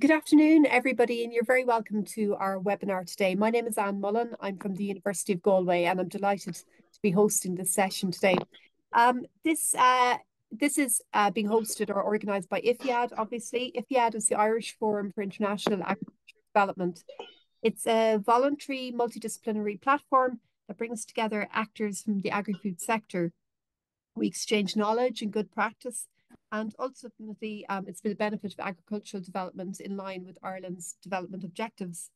Good afternoon, everybody, and you're very welcome to our webinar today. My name is Mullen. I'm from the University of Galway, and I'm delighted to be hosting this session today. This is being hosted or organised by IFIAD, obviously. IFIAD is the Irish Forum for International Agricultural Development. It's a voluntary multidisciplinary platform that brings together actors from the agri-food sector. We exchange knowledge and good practice, and ultimately it's for the benefit of agricultural development in line with Ireland's development objectives.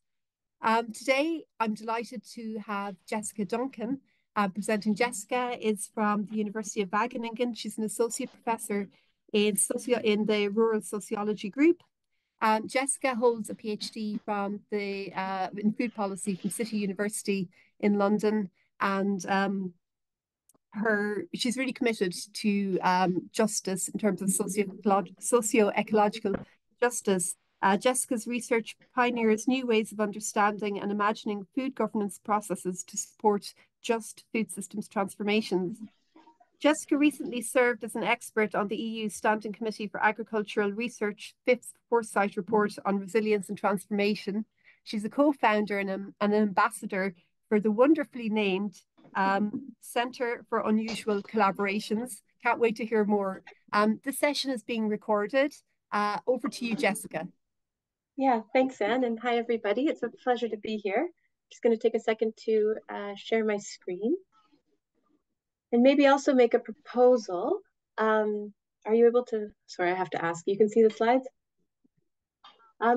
Today, I'm delighted to have Jessica Duncan presenting. Jessica is from the University of Wageningen. She's an associate professor in the Rural Sociology Group. Jessica holds a PhD from in food policy from City University in London, and she's really committed to justice in terms of socio-ecological justice. Jessica's research pioneers new ways of understanding and imagining food governance processes to support just food systems transformations. Jessica recently served as an expert on the EU Standing Committee for Agricultural Research, fifth Foresight Report on Resilience and Transformation. She's a co-founder and an ambassador for the wonderfully named Centre for Unusual Collaborations. Can't wait to hear more. This session is being recorded. Over to you, Jessica. Yeah, thanks, Anne, and hi, everybody. It's a pleasure to be here. Just going to take a second to share my screen. And maybe also make a proposal. Are you able to, sorry, I have to ask, you can see the slides?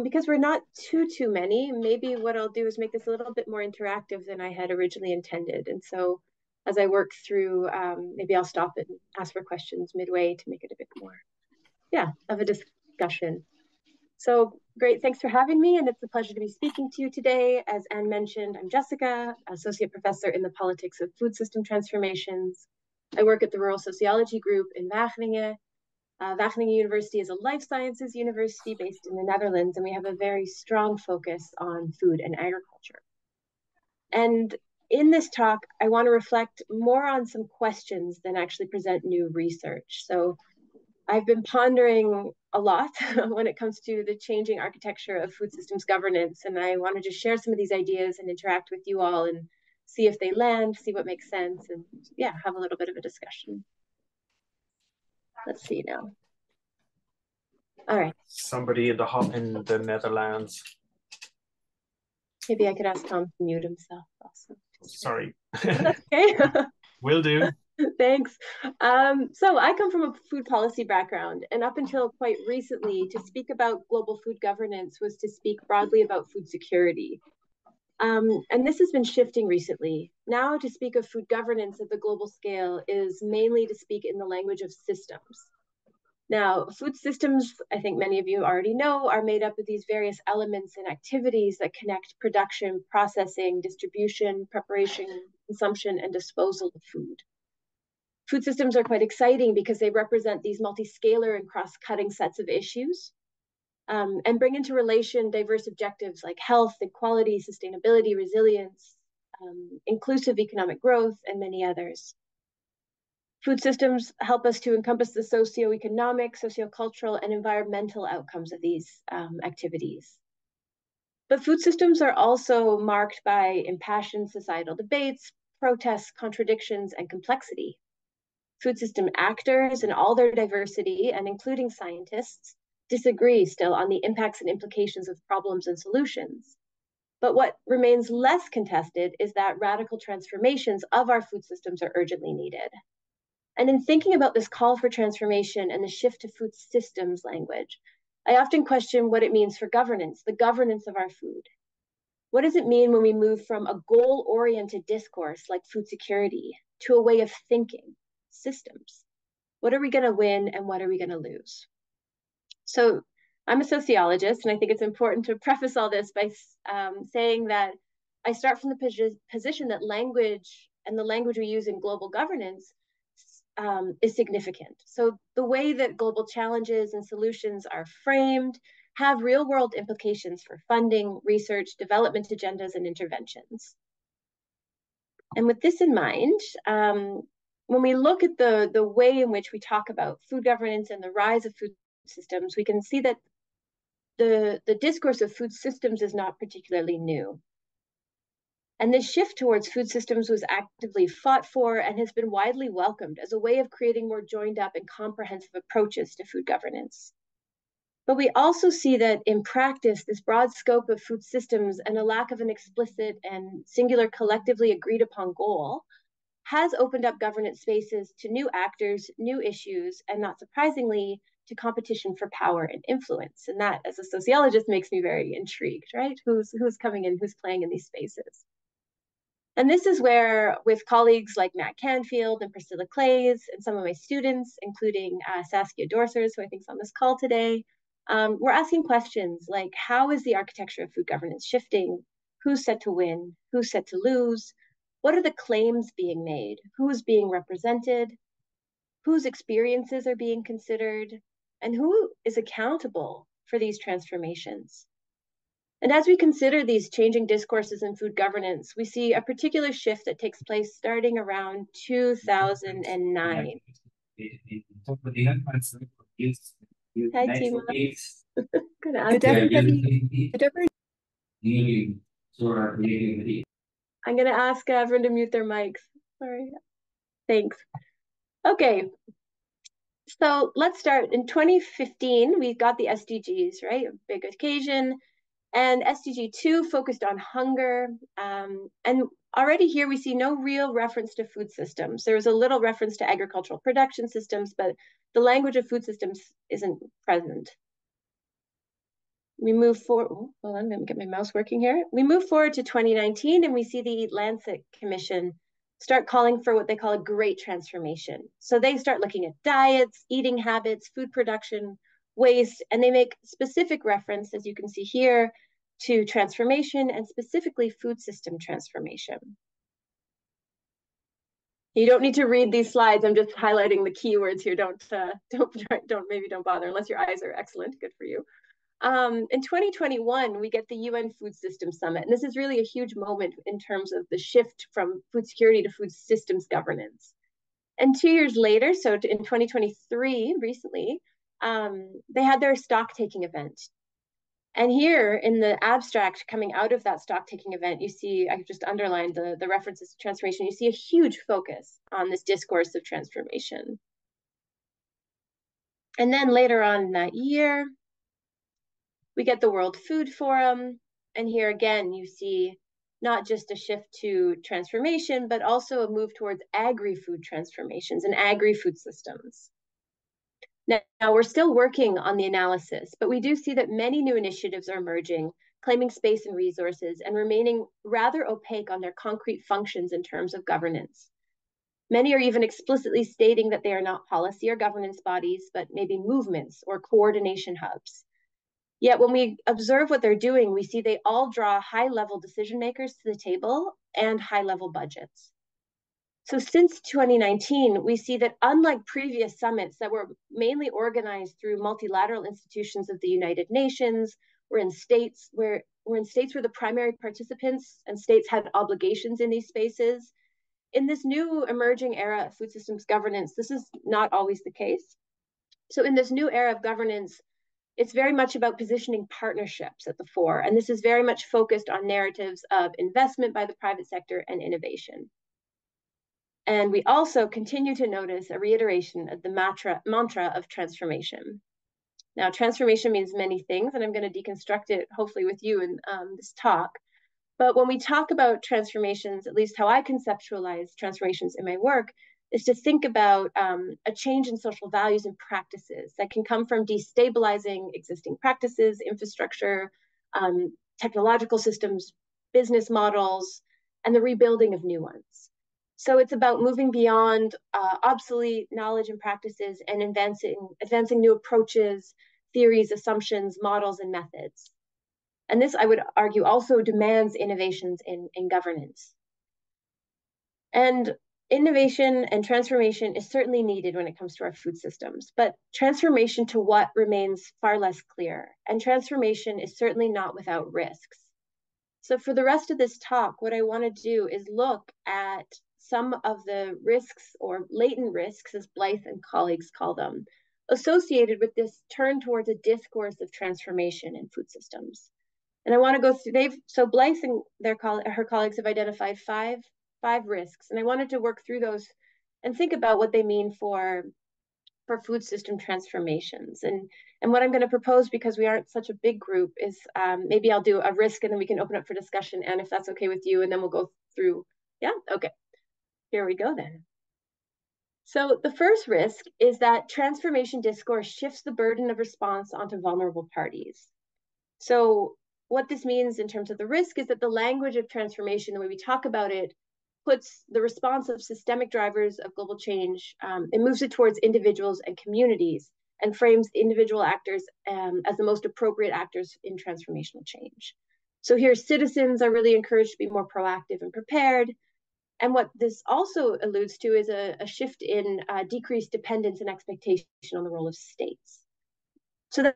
Because we're not too many, maybe what I'll do is make this a little bit more interactive than I had originally intended. And so as I work through, maybe I'll stop and ask for questions midway to make it a bit more, of a discussion. So great, thanks for having me, and it's a pleasure to be speaking to you today. As Anne mentioned, I'm Jessica, Associate Professor in the Politics of Food System Transformations. I work at the Rural Sociology Group in Wageningen. Wageningen University is a life sciences university based in the Netherlands, and we have a very strong focus on food and agriculture. And in this talk, I want to reflect more on some questions than actually present new research. So I've been pondering a lot when it comes to the changing architecture of food systems governance, and I want to just share some of these ideas and interact with you all and see if they land, see what makes sense, and have a little bit of a discussion. Let's see now. All right. Somebody in the Netherlands. Maybe I could ask Tom to mute himself also. Sorry. That's okay. Will do. Thanks. So I come from a food policy background, and up until quite recently, to speak about global food governance was to speak broadly about food security. And this has been shifting recently. Now to speak of food governance at the global scale is mainly to speak in the language of systems. Now, food systems, I think many of you already know, are made up of these various elements and activities that connect production, processing, distribution, preparation, consumption, and disposal of food. Food systems are quite exciting because they represent these multi-scalar and cross-cutting sets of issues and bring into relation diverse objectives like health, equality, sustainability, resilience, inclusive economic growth, and many others. Food systems help us to encompass the socioeconomic, sociocultural, and environmental outcomes of these activities. But food systems are also marked by impassioned societal debates, protests, contradictions, and complexity. Food system actors in all their diversity, and including scientists, disagree still on the impacts and implications of problems and solutions. But what remains less contested is that radical transformations of our food systems are urgently needed. And in thinking about this call for transformation and the shift to food systems language, I often question what it means for governance, the governance of our food. What does it mean when we move from a goal-oriented discourse like food security to a way of thinking, systems? What are we going to win and what are we going to lose? So I'm a sociologist, and I think it's important to preface all this by saying that I start from the position that language and the language we use in global governance is significant. So the way that global challenges and solutions are framed have real-world implications for funding, research, development agendas, and interventions. And with this in mind, when we look at the way in which we talk about food governance and the rise of food systems, we can see that the discourse of food systems is not particularly new. And this shift towards food systems was actively fought for and has been widely welcomed as a way of creating more joined up and comprehensive approaches to food governance. But we also see that in practice, this broad scope of food systems and a lack of an explicit and singular collectively agreed upon goal has opened up governance spaces to new actors, new issues, and not surprisingly, to competition for power and influence. And that, as a sociologist, makes me very intrigued, right? Who's coming in, who's playing in these spaces? And this is where, with colleagues like Matt Canfield and Priscilla Clays, and some of my students, including Saskia Dorsers, who I think is on this call today, we're asking questions like, how is the architecture of food governance shifting? Who's set to win? Who's set to lose? What are the claims being made? Who's being represented? Whose experiences are being considered? And who is accountable for these transformations? And as we consider these changing discourses in food governance, we see a particular shift that takes place starting around 2009. Hi, Tima. Good afternoon. I'm going to ask everyone to mute their mics. Sorry. Thanks. Okay. So let's start. In 2015, we got the SDGs, right? A big occasion. And SDG 2 focused on hunger. And already here we see no real reference to food systems. There's a little reference to agricultural production systems, but the language of food systems isn't present. We move forward, hold on, let me get my mouse working here. We move forward to 2019 and we see the Lancet Commission start calling for what they call a great transformation. So they start looking at diets, eating habits, food production, waste, and they make specific reference, as you can see here, to transformation and specifically food system transformation. You don't need to read these slides. I'm just highlighting the keywords here. Don't bother unless your eyes are excellent. Good for you. In 2021, we get the UN Food Systems Summit, and this is really a huge moment in terms of the shift from food security to food systems governance. And 2 years later, so in 2023, recently, they had their stock-taking event. And here in the abstract coming out of that stock-taking event, you see, I just underlined the references to transformation, you see a huge focus on this discourse of transformation. And then later on in that year, we get the World Food Forum, and here again, you see not just a shift to transformation, but also a move towards agri-food transformations and agri-food systems. Now, we're still working on the analysis, but we do see that many new initiatives are emerging, claiming space and resources, and remaining rather opaque on their concrete functions in terms of governance. Many are even explicitly stating that they are not policy or governance bodies, but maybe movements or coordination hubs. Yet when we observe what they're doing, we see they all draw high-level decision makers to the table and high-level budgets. So since 2019, we see that unlike previous summits that were mainly organized through multilateral institutions of the United Nations, we're in states where the primary participants and states had obligations in these spaces. In this new emerging era of food systems governance, this is not always the case. So in this new era of governance, it's very much about positioning partnerships at the fore, and this is very much focused on narratives of investment by the private sector and innovation. And we also continue to notice a reiteration of the mantra of transformation. Now, transformation means many things, and I'm going to deconstruct it hopefully with you in this talk. But when we talk about transformations, at least how I conceptualize transformations in my work, is to think about a change in social values and practices that can come from destabilizing existing practices, infrastructure, technological systems, business models, and the rebuilding of new ones. So it's about moving beyond obsolete knowledge and practices and advancing new approaches, theories, assumptions, models, and methods. And this, I would argue, also demands innovations in governance. And innovation and transformation is certainly needed when it comes to our food systems, but transformation to what remains far less clear. And transformation is certainly not without risks. So for the rest of this talk, what I want to do is look at some of the risks or latent risks, as Blythe and colleagues call them, associated with this turn towards a discourse of transformation in food systems. And I want to go through, so Blythe and her colleagues have identified five risks. And I wanted to work through those and think about what they mean for food system transformations. And what I'm going to propose, because we aren't such a big group, is maybe I'll do a risk and then we can open up for discussion, and if that's okay with you, and then we'll go through. Yeah, okay. Here we go then. So the first risk is that transformation discourse shifts the burden of response onto vulnerable parties. So what this means in terms of the risk is that the language of transformation, the way we talk about it, puts the response of systemic drivers of global change, it moves it towards individuals and communities, and frames individual actors as the most appropriate actors in transformational change. So here, citizens are really encouraged to be more proactive and prepared. And what this also alludes to is a shift in decreased dependence and expectation on the role of states. So that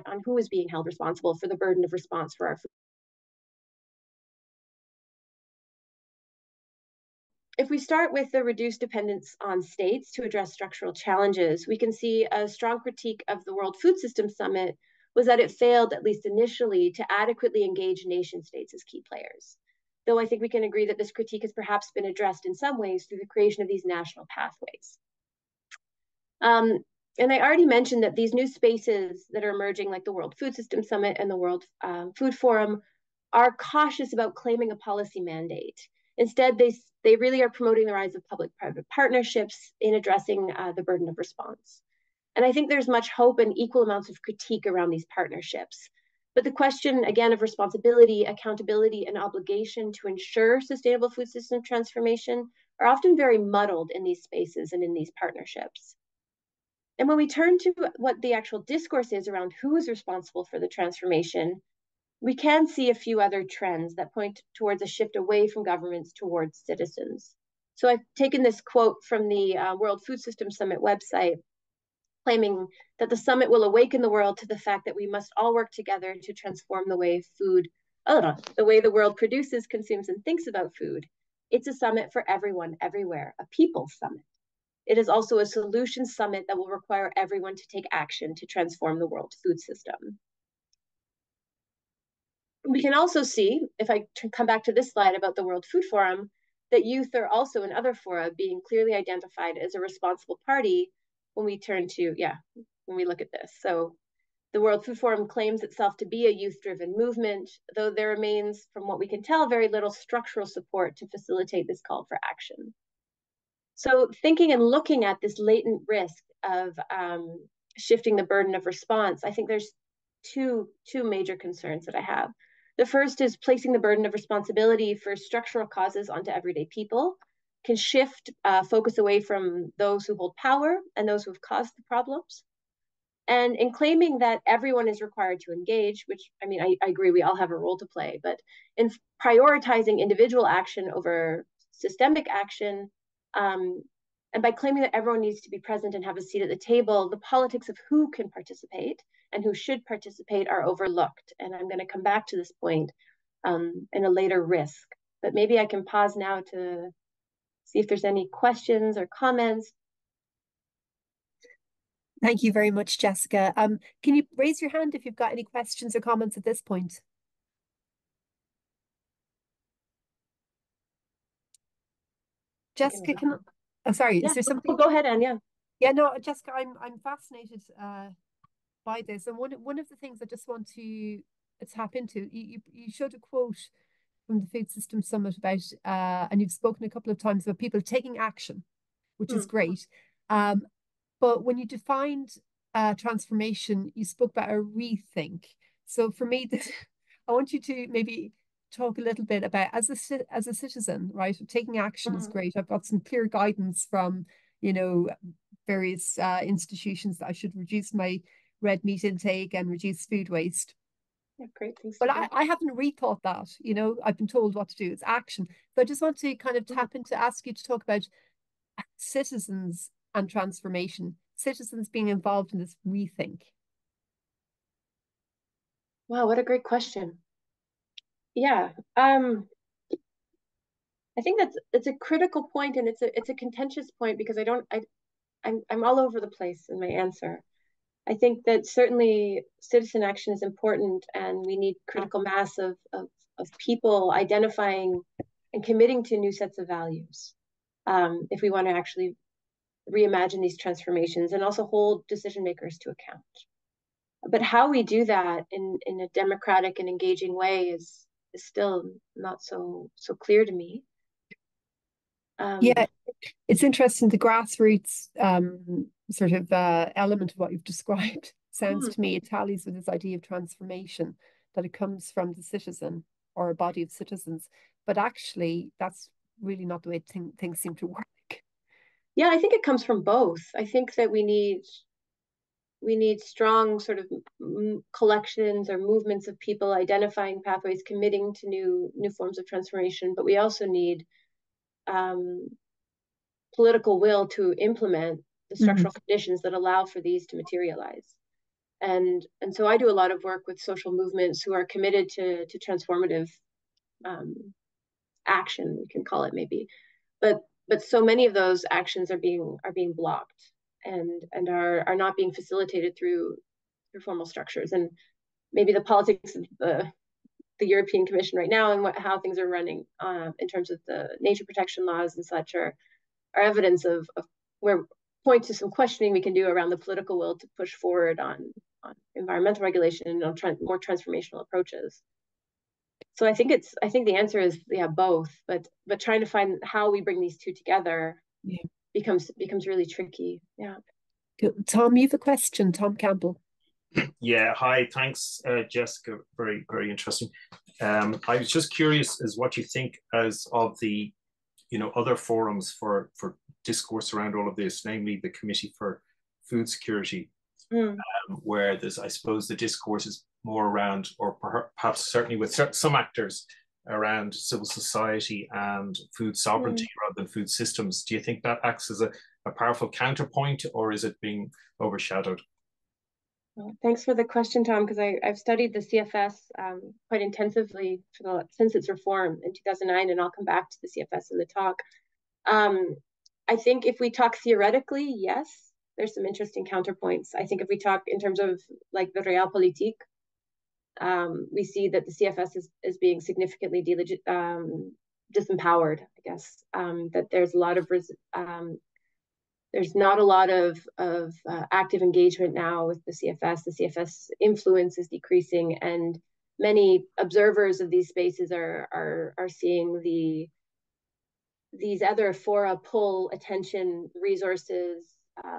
on who is being held responsible for the burden of response for our food. If we start with the reduced dependence on states to address structural challenges, we can see a strong critique of the World Food System Summit was that it failed, at least initially, to adequately engage nation states as key players. Though I think we can agree that this critique has perhaps been addressed in some ways through the creation of these national pathways. And I already mentioned that these new spaces that are emerging, like the World Food System Summit and the World Food Forum, are cautious about claiming a policy mandate. Instead, they really are promoting the rise of public-private partnerships in addressing the burden of response. And I think there's much hope and equal amounts of critique around these partnerships. But the question, again, of responsibility, accountability, and obligation to ensure sustainable food system transformation are often very muddled in these spaces and in these partnerships. And when we turn to what the actual discourse is around who is responsible for the transformation, we can see a few other trends that point towards a shift away from governments towards citizens. So I've taken this quote from the World Food System Summit website, claiming that the summit will awaken the world to the fact that we must all work together to transform the way the way the world produces, consumes, and thinks about food. It's a summit for everyone, everywhere, a people's summit. It is also a solution summit that will require everyone to take action to transform the world food system. We can also see, if I come back to this slide about the World Food Forum, that youth are also in other fora being clearly identified as a responsible party when we when we look at this. So the World Food Forum claims itself to be a youth-driven movement, though there remains, from what we can tell, very little structural support to facilitate this call for action. So thinking and looking at this latent risk of shifting the burden of response, I think there's two major concerns that I have. The first is placing the burden of responsibility for structural causes onto everyday people can shift focus away from those who hold power and those who have caused the problems. And in claiming that everyone is required to engage, which, I mean, I agree, we all have a role to play, but in prioritizing individual action over systemic action, and by claiming that everyone needs to be present and have a seat at the table, the politics of who can participate and who should participate are overlooked. And I'm going to come back to this point in a later risk. But maybe I can pause now to see if there's any questions or comments. Thank you very much, Jessica. Can you raise your hand if you've got any questions or comments at this point? Jessica, sorry, yeah. is there something? Go ahead, Anne, yeah. Yeah, no, Jessica, I'm fascinated by this. And one of the things I just want to tap into, you showed a quote from the Food System Summit about, and you've spoken a couple of times about people taking action, which is great. But when you defined transformation, you spoke about a rethink. So for me, I want you to maybe talk a little bit about, as a citizen, right? Taking action is great. I've got some clear guidance from, various institutions that I should reduce my red meat intake and reduce food waste. Yeah, great. Thanks. But I haven't rethought that. I've been told what to do. It's action. So I just want to kind of tap into, ask you to talk about citizens and transformation, citizens being involved in this rethink. Wow, what a great question. Yeah. I think it's a critical point, and it's a contentious point, because I'm all over the place in my answer. I think that certainly citizen action is important, and we need critical mass of people identifying and committing to new sets of values, if we want to actually reimagine these transformations and also hold decision makers to account. But how we do that in a democratic and engaging way is still not so clear to me. Yeah, it's interesting. The grassroots sort of element of what you've described sounds to me, it tallies with this idea of transformation, that it comes from the citizen or a body of citizens. But actually, that's really not the way things seem to work. Yeah, I think it comes from both. I think that we need strong sort of collections or movements of people identifying pathways, committing to new forms of transformation. But we also need political will to implement the structural conditions that allow for these to materialize. And so I do a lot of work with social movements who are committed to transformative action, we can call it maybe. But so many of those actions are being blocked and are not being facilitated through formal structures. And maybe the politics of the European Commission right now and how things are running in terms of the nature protection laws and such are evidence of where point to some questioning we can do around the political will to push forward on environmental regulation and on more transformational approaches. So I think the answer is both, but trying to find how we bring these two together becomes really tricky. Yeah. Tom, you have a question, Tom Campbell. Yeah, hi, thanks, Jessica. Very, very interesting. I was just curious as what you think as of the, other forums for discourse around all of this, namely the Committee for Food Security, where there's, I suppose, the discourse is more around, or perhaps certainly with some actors, around civil society and food sovereignty rather than food systems. Do you think that acts as a powerful counterpoint, or is it being overshadowed? Thanks for the question, Tom, because I've studied the CFS quite intensively since its reform in 2009, and I'll come back to the CFS in the talk. I think if we talk theoretically, yes, there's some interesting counterpoints. I think if we talk in terms of like the realpolitik, we see that the CFS is being significantly disempowered, I guess, that there's a lot of there's not a lot of active engagement now with the CFS. The CFS influence is decreasing, and many observers of these spaces are seeing these other fora pull attention, resources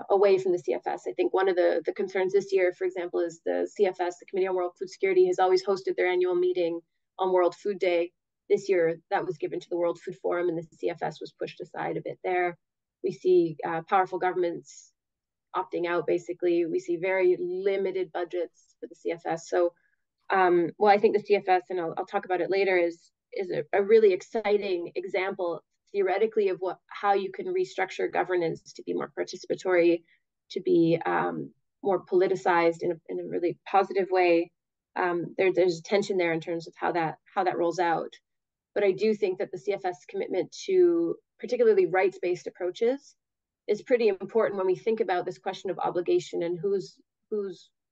away from the CFS. I think one of the concerns this year, for example, is the CFS, the Committee on World Food Security, has always hosted their annual meeting on World Food Day. This year, that was given to the World Food Forum, and the CFS was pushed aside a bit there. We see powerful governments opting out, basically. We see very limited budgets for the CFS. So, I think the CFS, and I'll talk about it later, is a really exciting example theoretically of how you can restructure governance to be more participatory, to be more politicized in a really positive way. There's tension there in terms of how that rolls out. But I do think that the CFS commitment to particularly rights-based approaches is pretty important when we think about this question of obligation and who's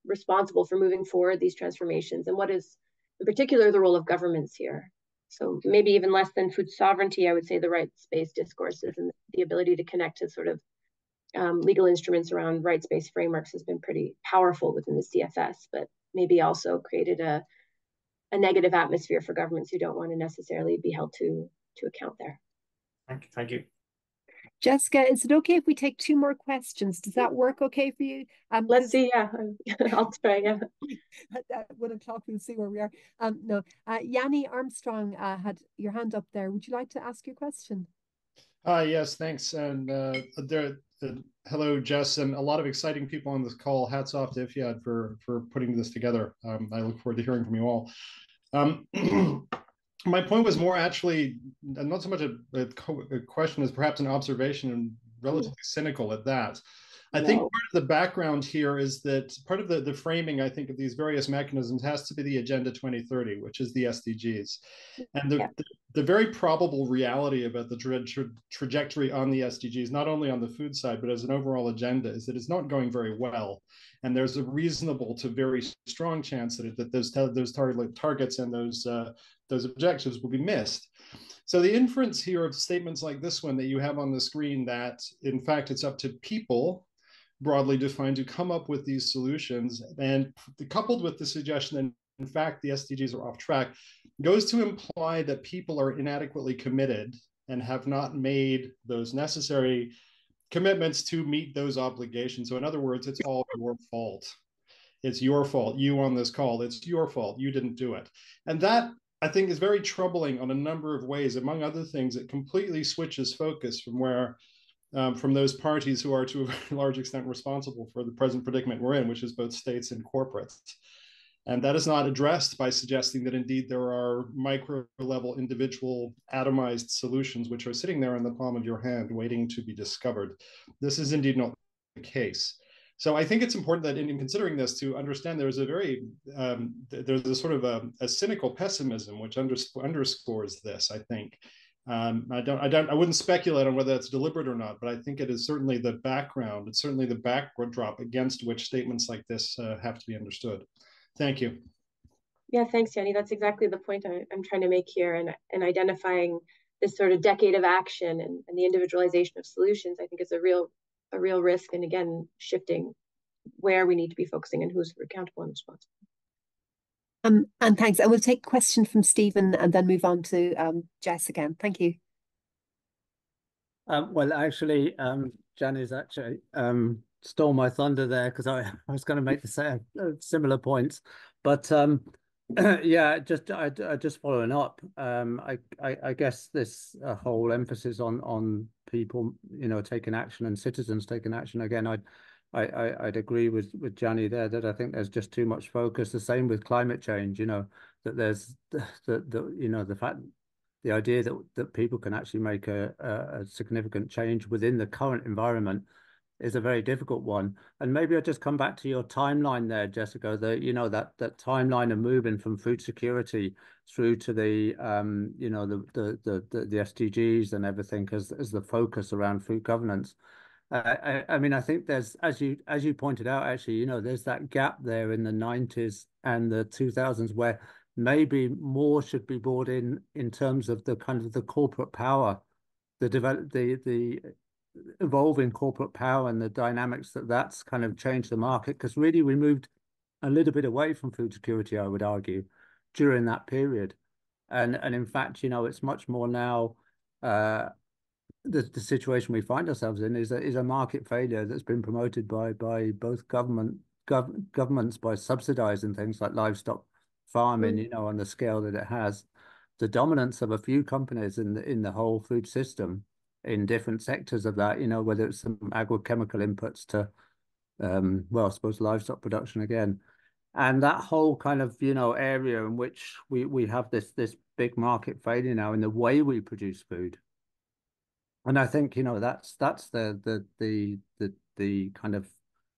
responsible for moving forward these transformations, and what is in particular the role of governments here. So maybe even less than food sovereignty, I would say the rights-based discourses and the ability to connect to sort of legal instruments around rights-based frameworks has been pretty powerful within the CFS, but maybe also created a negative atmosphere for governments who don't want to necessarily be held to account there. Thank you. Jessica, is it okay if we take 2 more questions? Does that work okay for you? Let's see, yeah. I'll try, yeah. At 1 o'clock, we'll see where we are. No, Yanni Armstrong had your hand up there. Would you like to ask your question? Yes, thanks. And hello, Jess, and a lot of exciting people on this call. Hats off to IFIAD for putting this together. I look forward to hearing from you all. My point was more actually not so much a question as perhaps an observation, and relatively cynical at that. I think part of the background here is that part of the framing, I think, of these various mechanisms has to be the Agenda 2030, which is the SDGs. And the very probable reality about the trajectory on the SDGs, not only on the food side, but as an overall agenda, is that it's not going very well. And there's a reasonable to very strong chance that those targets and those objectives will be missed. So the inference here of statements like this one that you have on the screen, that in fact it's up to people, broadly defined, to come up with these solutions, and coupled with the suggestion that in fact the SDGs are off track, goes to imply that people are inadequately committed and have not made those necessary commitments to meet those obligations. So in other words, it's all your fault. It's your fault. You on this call, it's your fault. You didn't do it. And that, I think, is very troubling on a number of ways. Among other things, it completely switches focus from those parties who are to a very large extent responsible for the present predicament we're in, which is both states and corporates. And that is not addressed by suggesting that indeed there are micro-level individual atomized solutions which are sitting there in the palm of your hand waiting to be discovered. This is indeed not the case. So I think it's important that in considering this, to understand there's a sort of a cynical pessimism which underscores this, I think. I wouldn't speculate on whether that's deliberate or not, but I think it is certainly the background. It's certainly the backdrop against which statements like this have to be understood. Thank you. Yeah, thanks, Yanni. That's exactly the point I'm trying to make here, and identifying this sort of decade of action and the individualization of solutions, I think is a real risk, and again, shifting where we need to be focusing and who's accountable and responsible. And thanks. And we'll take a question from Stephen and then move on to Jess again. Thank you. Well, actually, Jani's actually stole my thunder there, because I was going to make the same similar points, but yeah, just following up. I guess this whole emphasis on people, taking action and citizens taking action. Again, I'd agree with Jani there that I think there's just too much focus. The same with climate change. That there's the idea that people can actually make a significant change within the current environment is a very difficult one. And maybe I'll just come back to your timeline there, Jessica, that timeline of moving from food security through to the SDGs and everything as the focus around food governance. I mean, I think there's, as you pointed out, actually, there's that gap there in the 90s and the 2000s where maybe more should be brought in terms of the kind of the corporate power, the evolving corporate power and the dynamics that's kind of changed the market. Because really we moved a little bit away from food security, I would argue, during that period. And in fact, it's much more now, the situation we find ourselves in is a market failure that's been promoted by both governments by subsidizing things like livestock farming, on the scale that it has, the dominance of a few companies in the whole food system in different sectors of that, whether it's some agrochemical inputs to, well, I suppose livestock production again, and that whole kind of area in which we have this big market failure now in the way we produce food. And I think that's the kind of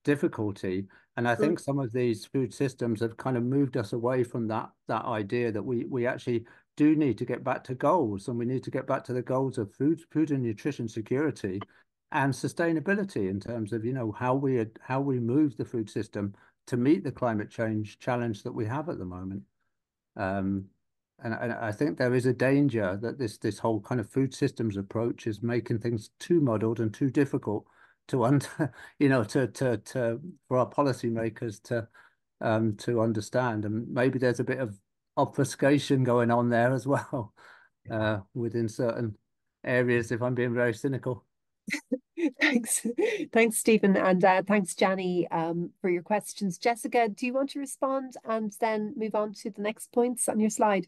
difficulty. And I think some of these food systems have kind of moved us away from that idea that we actually do need to get back to goals, and we need to get back to the goals of food and nutrition security and sustainability in terms of how we move the food system to meet the climate change challenge that we have at the moment. And I think there is a danger that this whole kind of food systems approach is making things too muddled and too difficult for our policymakers to understand. And maybe there's a bit of obfuscation going on there as well within certain areas, if I'm being very cynical. Thanks, Stephen, and thanks, Jani, for your questions. Jessica, do you want to respond and then move on to the next points on your slide?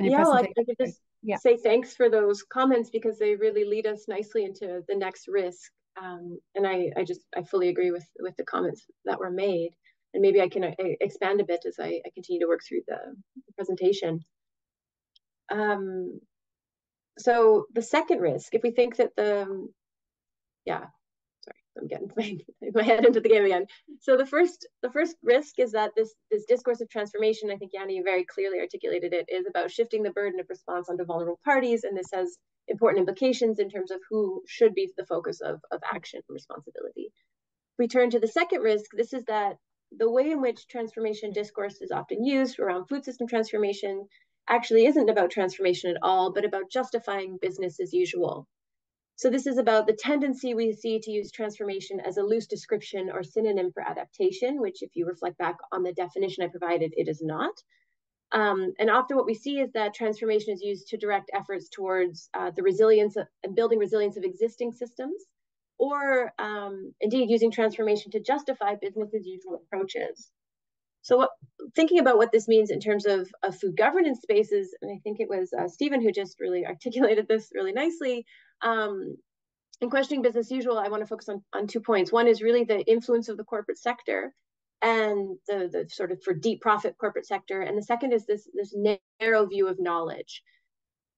Yeah, I could just say thanks for those comments, because they really lead us nicely into the next risk. And I fully agree with the comments that were made. And maybe I can expand a bit as I continue to work through the presentation. So the second risk, if we think that the I'm getting my head into the game again. So the first risk is that this discourse of transformation, I think Yanni very clearly articulated it, is about shifting the burden of response onto vulnerable parties, and this has important implications in terms of who should be the focus of action and responsibility. If we turn to the second risk, this is that the way in which transformation discourse is often used around food system transformation actually isn't about transformation at all, but about justifying business as usual. So this is about the tendency we see to use transformation as a loose description or synonym for adaptation, which if you reflect back on the definition I provided, it is not. And often what we see is that transformation is used to direct efforts towards the resilience and building resilience of existing systems, or indeed using transformation to justify business as usual approaches. So thinking about what this means in terms of food governance spaces, and I think it was Stephen who just really articulated this really nicely, in questioning business as usual, I want to focus on 2 points. One is really the influence of the corporate sector and the sort of for deep profit corporate sector. And the second is this narrow view of knowledge.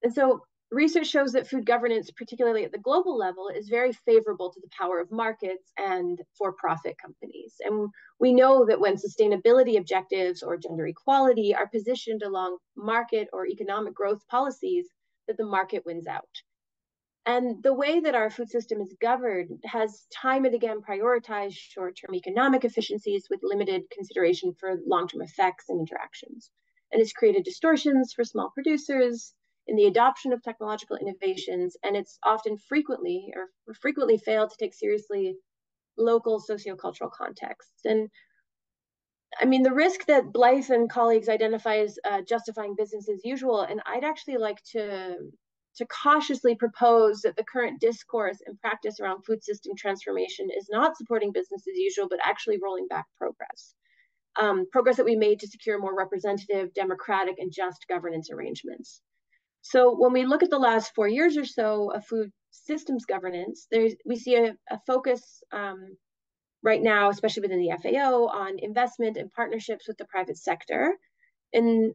And so research shows that food governance, particularly at the global level, is very favorable to the power of markets and for-profit companies. And we know that when sustainability objectives or gender equality are positioned along market or economic growth policies, that the market wins out. And the way that our food system is governed has time and again prioritized short-term economic efficiencies with limited consideration for long-term effects and interactions. And it's created distortions for small producers in the adoption of technological innovations, and it's often frequently failed to take seriously local sociocultural contexts. And I mean, the risk that Blythe and colleagues identify as justifying business as usual, and I'd actually like to cautiously propose that the current discourse and practice around food system transformation is not supporting business as usual, but actually rolling back progress. Progress that we made to secure more representative, democratic, and just governance arrangements. So when we look at the last 4 years or so of food systems governance, we see a focus right now, especially within the FAO, on investment and partnerships with the private sector. And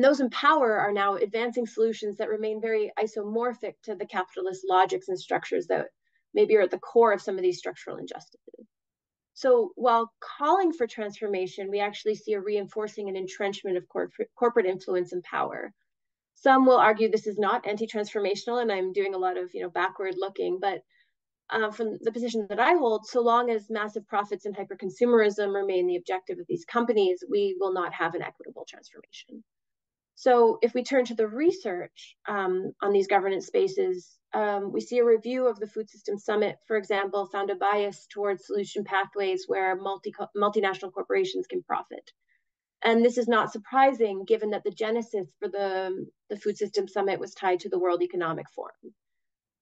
those in power are now advancing solutions that remain very isomorphic to the capitalist logics and structures that maybe are at the core of some of these structural injustices. So while calling for transformation, we actually see a reinforcing and entrenchment of corporate influence and power. Some will argue this is not anti-transformational, and I'm doing a lot of backward looking, but from the position that I hold, so long as massive profits and hyperconsumerism remain the objective of these companies, we will not have an equitable transformation. So if we turn to the research on these governance spaces, we see a review of the Food Systems Summit, for example, found a bias towards solution pathways where multinational corporations can profit. And this is not surprising given that the genesis for the Food Systems Summit was tied to the World Economic Forum.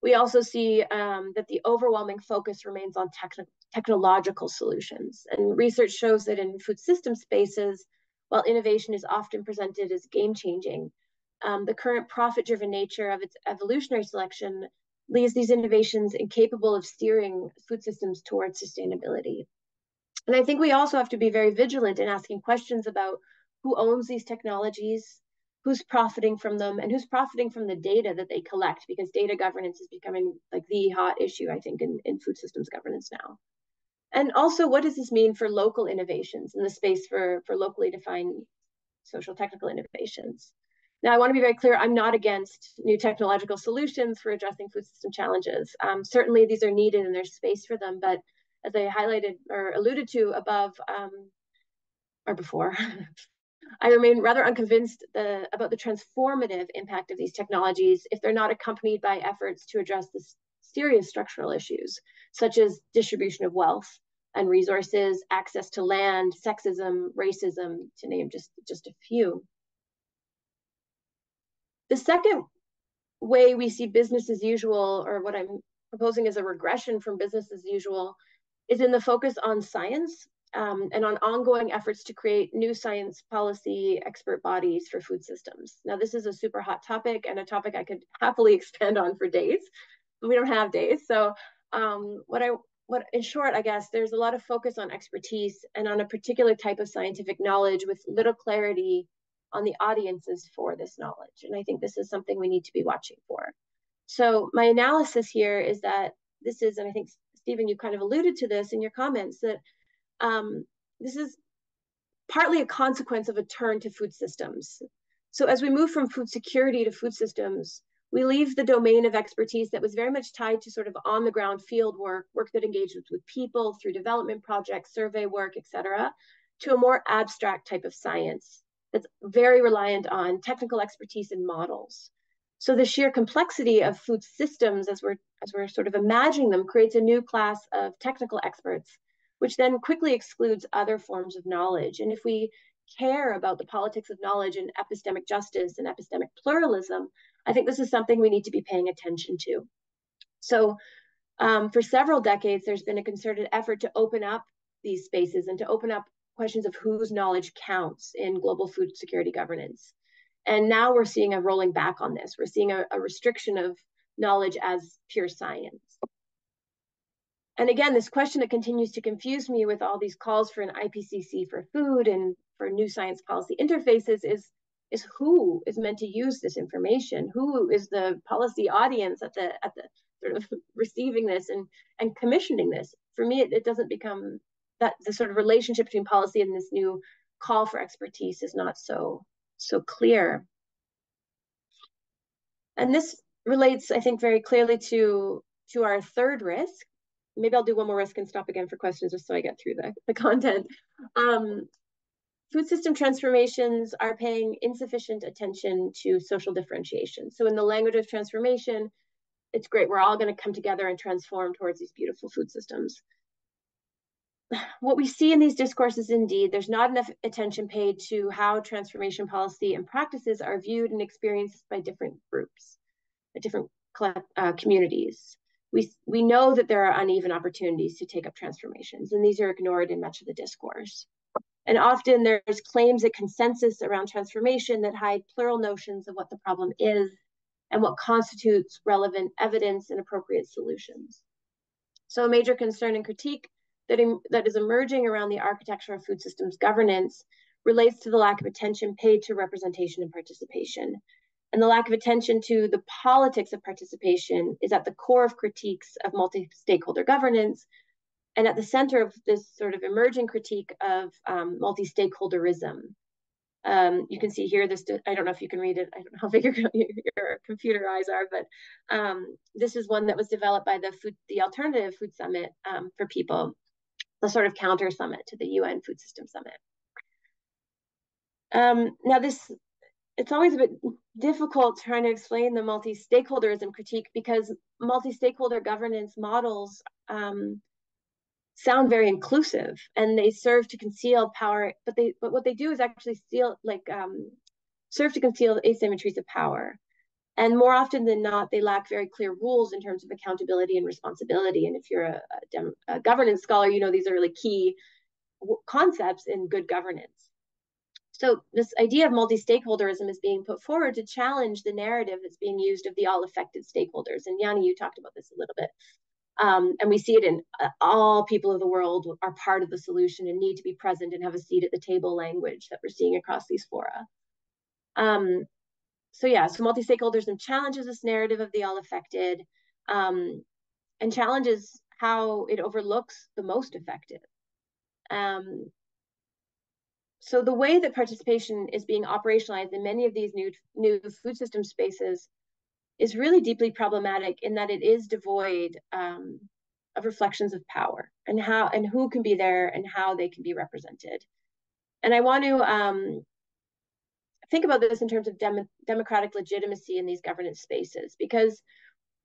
We also see that the overwhelming focus remains on technological solutions. And research shows that in food system spaces, while innovation is often presented as game-changing, the current profit-driven nature of its evolutionary selection leaves these innovations incapable of steering food systems towards sustainability. And I think we also have to be very vigilant in asking questions about who owns these technologies, who's profiting from them, and who's profiting from the data that they collect, because data governance is becoming like the hot issue, I think, in food systems governance now. And also, what does this mean for local innovations in the space for locally defined social technical innovations? Now, I want to be very clear, I'm not against new technological solutions for addressing food system challenges. Certainly, these are needed and there's space for them, but as I highlighted or alluded to above or before, I remain rather unconvinced about the transformative impact of these technologies if they're not accompanied by efforts to address the serious structural issues, such as distribution of wealth and resources, access to land, sexism, racism, to name just a few. The second way we see business as usual, or what I'm proposing as a regression from business as usual, is in the focus on science and on ongoing efforts to create new science policy expert bodies for food systems. Now, this is a super hot topic and a topic I could happily expand on for days. We don't have days. So in short, I guess, there's a lot of focus on expertise and on a particular type of scientific knowledge with little clarity on the audiences for this knowledge. And I think this is something we need to be watching for. So my analysis here is that this is, and I think, Stephen, you kind of alluded to this in your comments, that this is partly a consequence of a turn to food systems. So as we move from food security to food systems, we leave the domain of expertise that was very much tied to sort of on the ground field work that engaged with people through development projects, survey work, et cetera, to a more abstract type of science that's very reliant on technical expertise and models. So the sheer complexity of food systems as we're sort of imagining them creates a new class of technical experts, which then quickly excludes other forms of knowledge. And if we care about the politics of knowledge and epistemic justice and epistemic pluralism, I think this is something we need to be paying attention to. So for several decades, there's been a concerted effort to open up these spaces and to open up questions of whose knowledge counts in global food security governance. And now we're seeing a rolling back on this. We're seeing a restriction of knowledge as pure science. And again, this question that continues to confuse me with all these calls for an IPCC for food and for new science policy interfaces is who is meant to use this information? Who is the policy audience at the sort of receiving this and commissioning this? For me, it doesn't become that the sort of relationship between policy and this new call for expertise is not so clear. And this relates, I think, very clearly to our third risk. Maybe I'll do one more risk and stop again for questions just so I get through the content. Food system transformations are paying insufficient attention to social differentiation. So in the language of transformation, it's great. We're all going to come together and transform towards these beautiful food systems. What we see in these discourses, indeed, there's not enough attention paid to how transformation policy and practices are viewed and experienced by different groups, by different communities. We know that there are uneven opportunities to take up transformations, and these are ignored in much of the discourse. And often there's claims at consensus around transformation that hide plural notions of what the problem is and what constitutes relevant evidence and appropriate solutions. So a major concern and critique that is emerging around the architecture of food systems governance relates to the lack of attention paid to representation and participation. And the lack of attention to the politics of participation is at the core of critiques of multi-stakeholder governance and at the center of this sort of emerging critique of multi-stakeholderism. You can see here, I don't know if you can read it. I don't know how big your computer eyes are, but this is one that was developed by the Alternative Food Summit for People, the sort of counter summit to the UN Food System Summit. Now it's always a bit difficult trying to explain the multi-stakeholderism critique because multi-stakeholder governance models sound very inclusive and they serve to conceal power, but what they do is actually serve to conceal asymmetries of power. And more often than not, they lack very clear rules in terms of accountability and responsibility. And if you're a governance scholar, you know these are really key concepts in good governance. So this idea of multi-stakeholderism is being put forward to challenge the narrative that's being used of the all affected stakeholders. And Yanni, you talked about this a little bit. And we see it in all people of the world are part of the solution and need to be present and have a seat at the table language that we're seeing across these fora. So multi-stakeholderism challenges this narrative of the all affected and challenges how it overlooks the most affected. So the way that participation is being operationalized in many of these new food system spaces is really deeply problematic in that it is devoid of reflections of power and who can be there and how they can be represented. And I want to think about this in terms of democratic legitimacy in these governance spaces, because,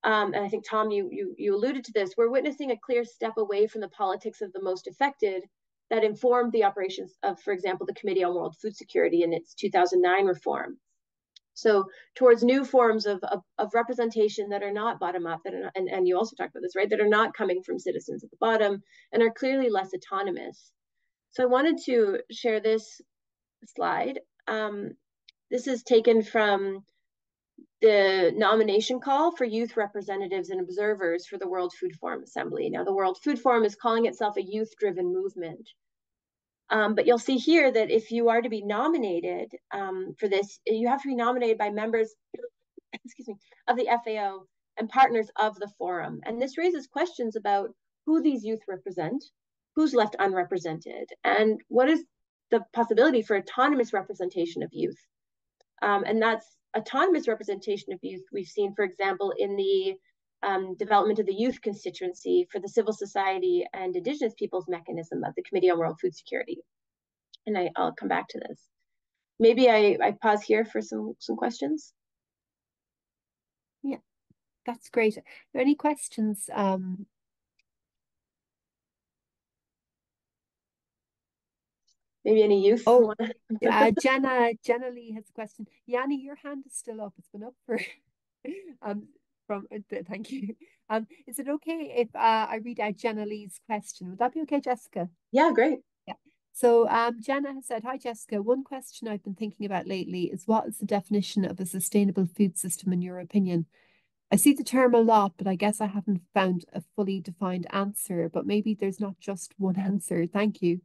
and I think, Tom, you alluded to this, we're witnessing a clear step away from the politics of the most affected that informed the operations of, for example, the Committee on World Food Security in its 2009 reform. So towards new forms of representation that are not bottom-up, and you also talked about this, right, that are not coming from citizens at the bottom and are clearly less autonomous. So I wanted to share this slide. This is taken from the nomination call for youth representatives and observers for the World Food Forum Assembly. Now, the World Food Forum is calling itself a youth-driven movement. But you'll see here that if you are to be nominated for this, you have to be nominated by members, excuse me, of the FAO and partners of the forum. And this raises questions about who these youth represent, who's left unrepresented, and what is the possibility for autonomous representation of youth. And that's autonomous representation of youth we've seen, for example, in the development of the youth constituency for the civil society and Indigenous peoples mechanism of the Committee on World Food Security. And I'll come back to this. Maybe I pause here for some questions. Yeah, that's great. Are there any questions? Maybe any youth? Oh, Jenna Lee has a question. Yanni, your hand is still up. It's been up for thank you. Is it okay if I read out Jenna Lee's question? Would that be okay, Jessica? Yeah, great. Yeah. So Jenna has said, hi, Jessica. One question I've been thinking about lately is, what is the definition of a sustainable food system in your opinion? I see the term a lot, but I guess I haven't found a fully defined answer, but maybe there's not just one answer. Thank you.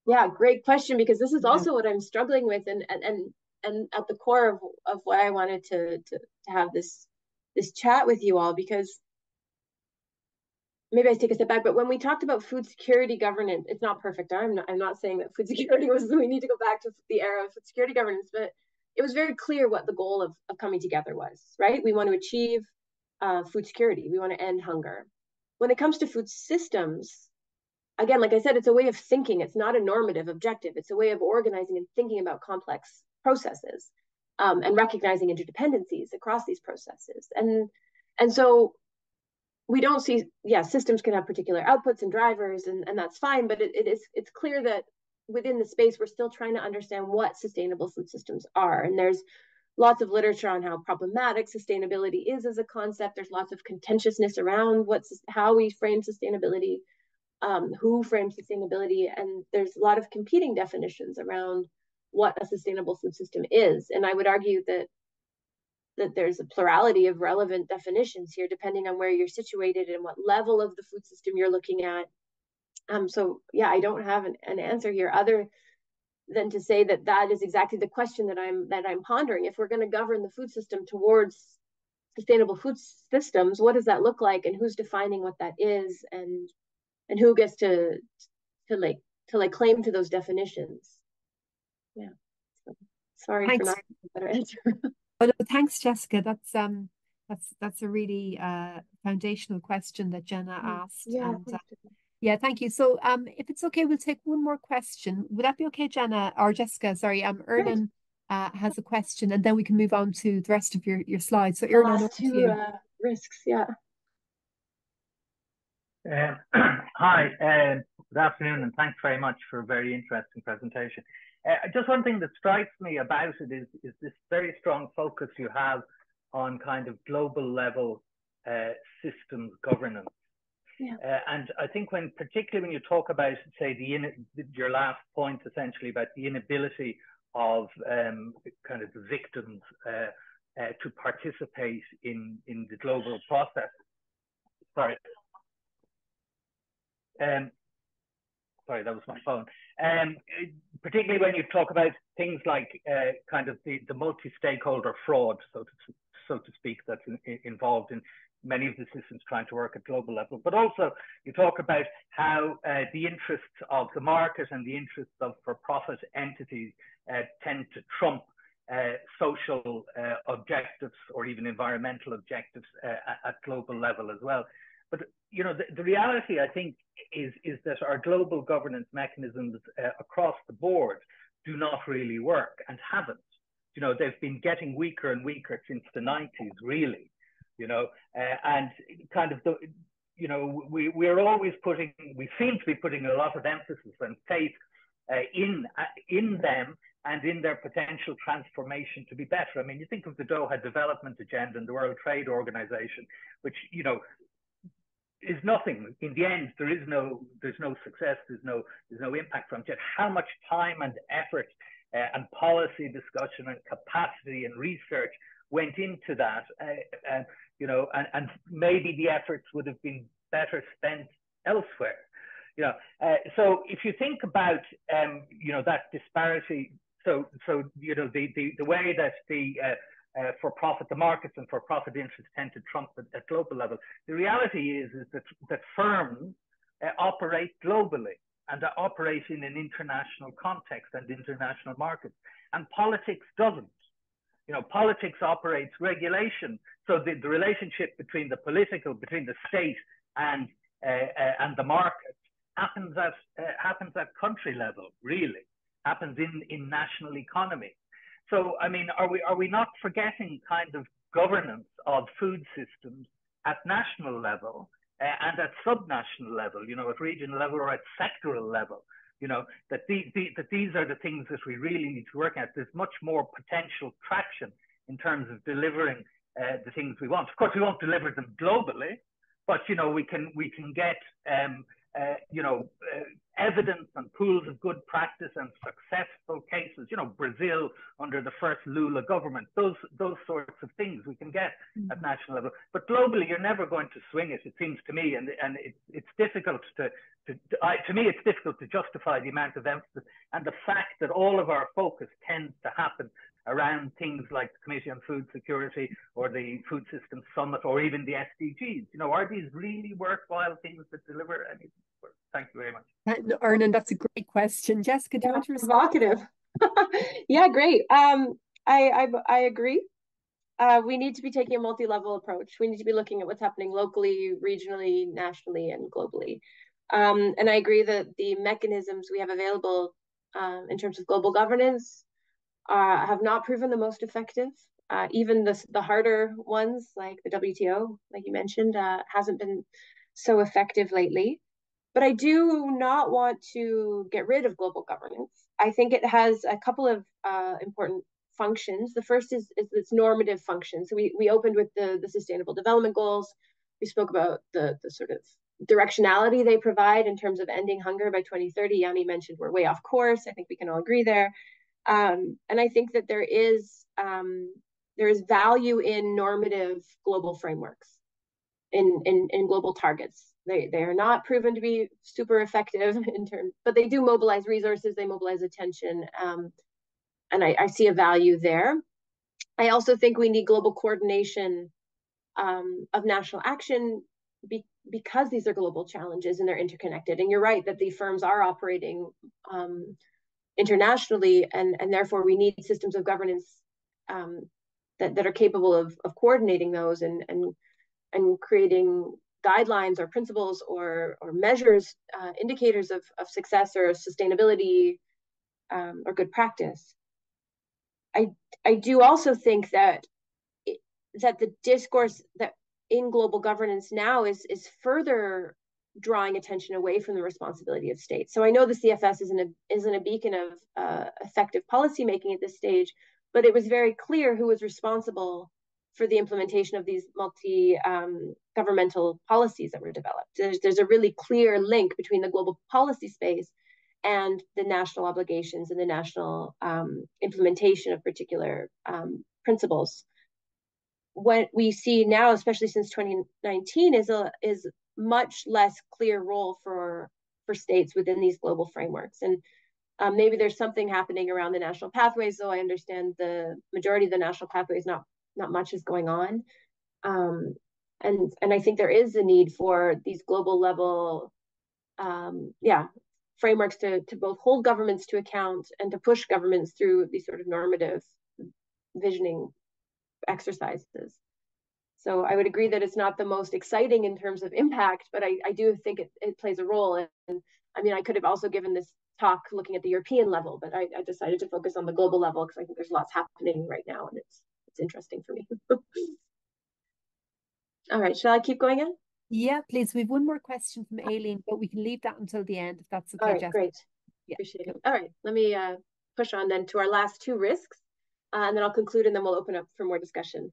Yeah, great question, because this is also what I'm struggling with, and at the core of why I wanted to have this chat with you all, because maybe I take a step back, but when we talked about food security governance, it's not perfect. I'm not saying that food security we need to go back to the era of food security governance, but it was very clear what the goal of coming together was, right? We want to achieve food security. We want to end hunger. When it comes to food systems, again, like I said, it's a way of thinking. It's not a normative objective. It's a way of organizing and thinking about complex processes and recognizing interdependencies across these processes. And so we don't see, systems can have particular outputs and drivers, and that's fine, but it's clear that within the space, we're still trying to understand what sustainable food systems are. And there's lots of literature on how problematic sustainability is as a concept. There's lots of contentiousness around how we frame sustainability, who frames sustainability, and there's a lot of competing definitions around what a sustainable food system is. And I would argue that there's a plurality of relevant definitions here, depending on where you're situated and what level of the food system you're looking at. So yeah, I don't have an answer here other than to say that is exactly the question that I'm pondering. If we're going to govern the food system towards sustainable food systems, what does that look like, and who's defining what that is, and who gets to claim to those definitions? Yeah. So, sorry for not having a better answer. Oh, no, thanks, Jessica. That's a really foundational question that Jenna asked. Yeah. And, yeah, thank you. So if it's okay, we'll take one more question. Would that be okay, Jenna or Jessica? Sorry, Ernan has a question, and then we can move on to the rest of your slides. So Ernan, over to you. Risks, yeah. Hi, good afternoon, and thanks very much for a very interesting presentation. Just one thing that strikes me about it is this very strong focus you have on kind of global level systems governance. Yeah. And I think particularly when you talk about, say, your last point essentially about the inability of kind of the victims to participate in the global process. Sorry. Sorry, that was my phone. Particularly when you talk about things like kind of the multi-stakeholder fraud, so to speak, that's involved in many of the systems trying to work at global level. But also you talk about how the interests of the market and the interests of for-profit entities tend to trump social objectives or even environmental objectives at global level as well. But you know, the reality, I think, is that our global governance mechanisms across the board do not really work and haven't. You know, they've been getting weaker and weaker since the 90s, really. You know, and kind of we're always we seem to be putting a lot of emphasis and faith in them and in their potential transformation to be better. I mean, you think of the Doha Development Agenda and the World Trade Organization, which, you know, is nothing. In the end, there's no success, there's no impact from it. Yet how much time and effort and policy discussion and capacity and research went into that, you know, and maybe the efforts would have been better spent elsewhere. You know, so if you think about, you know, that disparity, so you know, the way that the for-profit, the markets and for-profit interests tend to trump at global level. The reality is that firms operate globally and operate in an international context and international markets, and politics doesn't. You know, politics operates regulation. So the relationship between between the state and the market happens at country level, really, happens in national economy. So, I mean, are we not forgetting kind of governance of food systems at national level and at subnational level, you know, at regional level or at sectoral level? You know, that these are the things that we really need to work at. There's much more potential traction in terms of delivering the things we want. Of course, we won't deliver them globally, but, you know, we can get you know, evidence and pools of good practice and successful cases. You know, Brazil under the first Lula government, those sorts of things we can get at national level. But globally, you're never going to swing it seems to me, and it's difficult to me, it's difficult to justify the amount of emphasis and the fact that all of our focus tends to happen around things like the Committee on Food Security or the Food Systems Summit or even the SDGs. You know, are these really worthwhile things that deliver anything? Thank you very much. Ernan, that's a great question. Jessica, do you want to respond? Provocative. Yeah, great. I agree. We need to be taking a multi-level approach. We need to be looking at what's happening locally, regionally, nationally, and globally. And I agree that the mechanisms we have available in terms of global governance have not proven the most effective. Even the harder ones, like the WTO, like you mentioned, hasn't been so effective lately. But I do not want to get rid of global governance. I think it has a couple of important functions. The first is its normative function. So we opened with the Sustainable Development Goals. We spoke about the sort of directionality they provide in terms of ending hunger by 2030. Yanni mentioned we're way off course. I think we can all agree there. And I think that there is value in normative global frameworks, in global targets. They are not proven to be super effective in terms, but they do mobilize resources, they mobilize attention, and I see a value there. I also think we need global coordination of national action because these are global challenges and they're interconnected. And you're right that the firms are operating internationally, and therefore we need systems of governance that are capable of coordinating those and creating guidelines or principles or measures, indicators of success or sustainability or good practice. I do also think that the discourse that in global governance now is further drawing attention away from the responsibility of states. So I know the CFS isn't a beacon of effective policymaking at this stage, but it was very clear who was responsible for the implementation of these multi-governmental policies that were developed. There's a really clear link between the global policy space and the national obligations and the national implementation of particular principles. What we see now, especially since 2019, is much less clear role for states within these global frameworks. And maybe there's something happening around the national pathways, though I understand the majority of the national pathways, not much is going on. And I think there is a need for these global level frameworks to both hold governments to account and to push governments through these sort of normative visioning exercises. So I would agree that it's not the most exciting in terms of impact, but I do think it plays a role. And I mean, I could have also given this talk looking at the European level, but I decided to focus on the global level because I think there's lots happening right now, and it's interesting for me. All right, shall I keep going in? Yeah, please. We have one more question from Aileen, but we can leave that until the end if that's okay, all right, Jessica. Great. Yeah, appreciate it. All right, let me push on then to our last two risks, and then I'll conclude and then we'll open up for more discussion.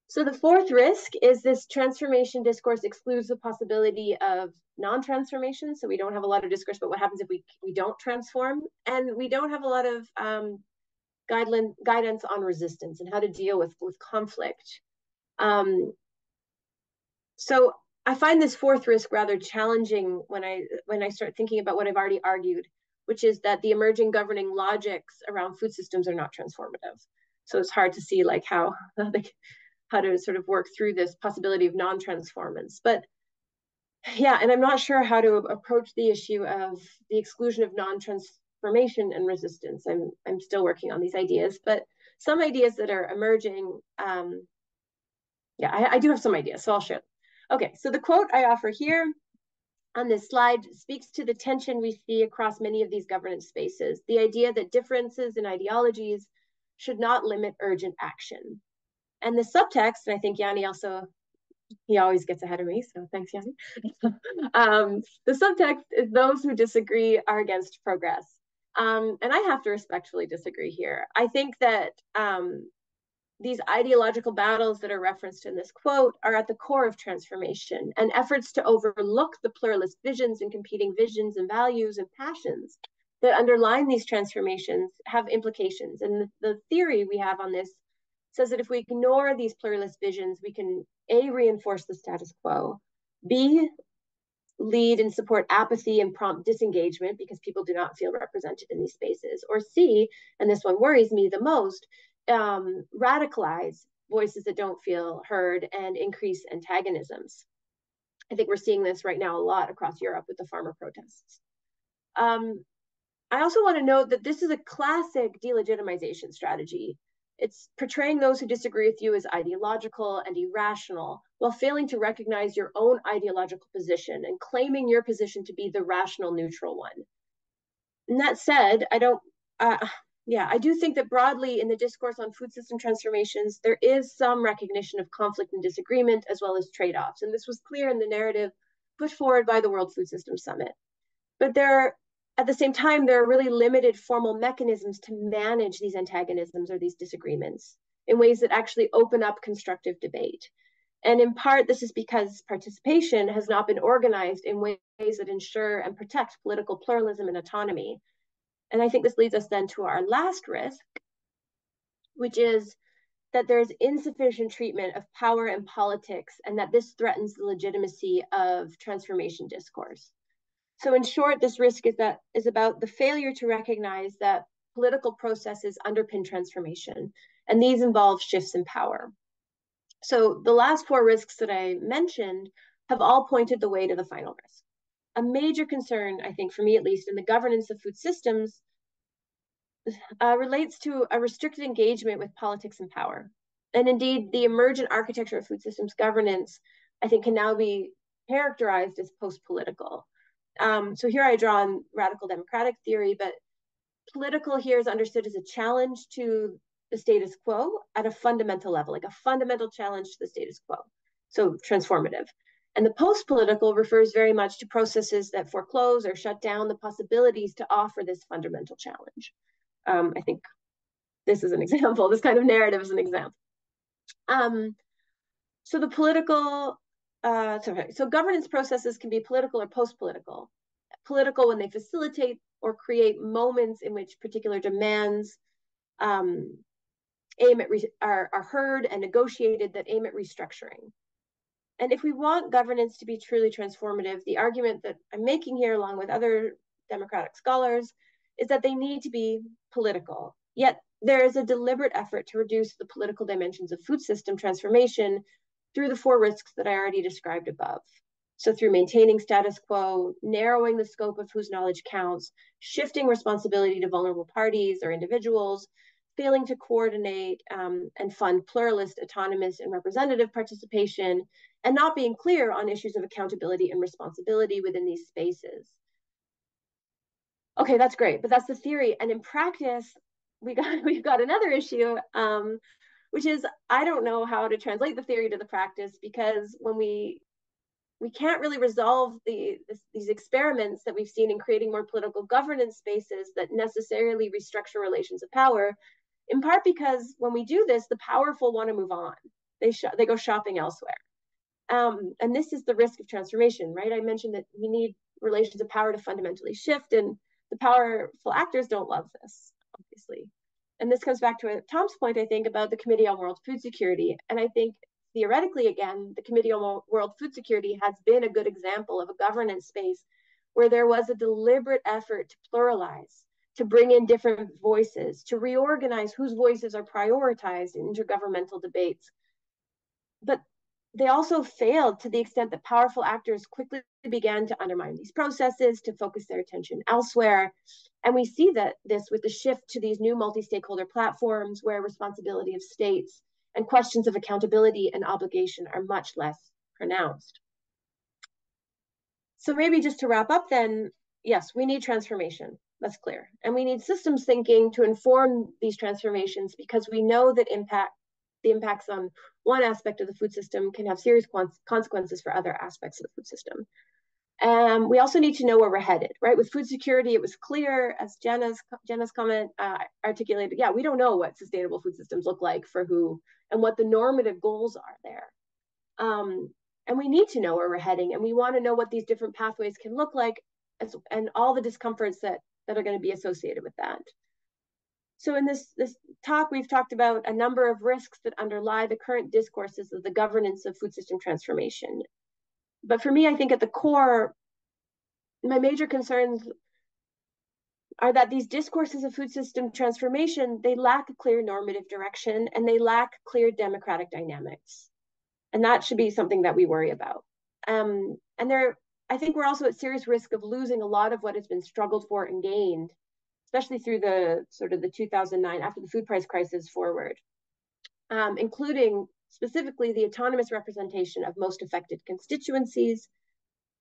So the fourth risk is this transformation discourse excludes the possibility of non-transformation. So we don't have a lot of discourse about what happens if we don't transform, and we don't have a lot of guidance on resistance and how to deal with conflict. So I find this fourth risk rather challenging when I start thinking about what I've already argued, which is that the emerging governing logics around food systems are not transformative. So it's hard to see like how to sort of work through this possibility of non-transformance. But yeah, and I'm not sure how to approach the issue of the exclusion of non-transformation and resistance. I'm still working on these ideas, but some ideas that are emerging, I do have some ideas, so I'll share them. Okay, so the quote I offer here on this slide speaks to the tension we see across many of these governance spaces, the idea that differences in ideologies should not limit urgent action. And the subtext, and I think Yanni also, he always gets ahead of me, so thanks, Yanni. The subtext is those who disagree are against progress. And I have to respectfully disagree here. I think that these ideological battles that are referenced in this quote are at the core of transformation, and efforts to overlook the pluralist visions and competing visions and values and passions that underline these transformations have implications. And the theory we have on this says that if we ignore these pluralist visions, we can A, reinforce the status quo, B, lead and support apathy and prompt disengagement because people do not feel represented in these spaces, or C, and this one worries me the most, radicalize voices that don't feel heard and increase antagonisms. I think we're seeing this right now a lot across Europe with the farmer protests. I also want to note that this is a classic delegitimization strategy. It's portraying those who disagree with you as ideological and irrational while failing to recognize your own ideological position and claiming your position to be the rational, neutral one. And that said, I do think that broadly in the discourse on food system transformations, there is some recognition of conflict and disagreement as well as trade-offs. And this was clear in the narrative put forward by the World Food Systems Summit. But at the same time, there are really limited formal mechanisms to manage these antagonisms or these disagreements in ways that actually open up constructive debate. And in part, this is because participation has not been organized in ways that ensure and protect political pluralism and autonomy. And I think this leads us then to our last risk, which is that there's insufficient treatment of power and politics, and that this threatens the legitimacy of transformation discourse. So in short, this risk is about the failure to recognize that political processes underpin transformation, and these involve shifts in power. So the last four risks that I mentioned have all pointed the way to the final risk. A major concern, I think, for me at least, in the governance of food systems relates to a restricted engagement with politics and power. And indeed, the emergent architecture of food systems governance, I think, can now be characterized as post-political. So here I draw on radical democratic theory, but political here is understood as a challenge to the status quo at a fundamental level, like a fundamental challenge to the status quo. So transformative. And the post-political refers very much to processes that foreclose or shut down the possibilities to offer this fundamental challenge. I think this is an example, this kind of narrative is an example. So the political, so governance processes can be political or post-political. Political when they facilitate or create moments in which particular demands are heard and negotiated that aim at restructuring. And if we want governance to be truly transformative, the argument that I'm making here, along with other democratic scholars, is that they need to be political. Yet there is a deliberate effort to reduce the political dimensions of food system transformation through the four risks that I already described above. So through maintaining status quo, narrowing the scope of whose knowledge counts, shifting responsibility to vulnerable parties or individuals, failing to coordinate and fund pluralist, autonomous, and representative participation, and not being clear on issues of accountability and responsibility within these spaces. Okay, that's great, but that's the theory. And in practice, we've got another issue, which is I don't know how to translate the theory to the practice, because when we can't really resolve these experiments that we've seen in creating more political governance spaces that necessarily restructure relations of power, in part because when we do this, the powerful want to move on. They go shopping elsewhere. And this is the risk of transformation, right? I mentioned that we need relations of power to fundamentally shift, and the powerful actors don't love this, obviously. And this comes back to Tom's point, I think, about the Committee on World Food Security. And I think theoretically, again, the Committee on World Food Security has been a good example of a governance space where there was a deliberate effort to pluralize, to bring in different voices, to reorganize whose voices are prioritized in intergovernmental debates. But they also failed to the extent that powerful actors quickly began to undermine these processes, to focus their attention elsewhere. And we see that this with the shift to these new multi-stakeholder platforms where responsibility of states and questions of accountability and obligation are much less pronounced. So maybe just to wrap up then, yes, we need transformation, that's clear. And we need systems thinking to inform these transformations, because we know that the impacts on one aspect of the food system can have serious consequences for other aspects of the food system. We also need to know where we're headed, right? With food security, it was clear, as Jenna's comment articulated, yeah, we don't know what sustainable food systems look like for who and what the normative goals are there. And we need to know where we're heading, and we want to know what these different pathways can look like, and all the discomforts that are going to be associated with that. So in this talk, we've talked about a number of risks that underlie the current discourses of the governance of food system transformation. But for me, I think at the core, my major concerns are that these discourses of food system transformation, they lack a clear normative direction, and they lack clear democratic dynamics. And that should be something that we worry about. I think we're also at serious risk of losing a lot of what has been struggled for and gained, especially through the sort of the 2009, after the food price crisis forward, including specifically the autonomous representation of most affected constituencies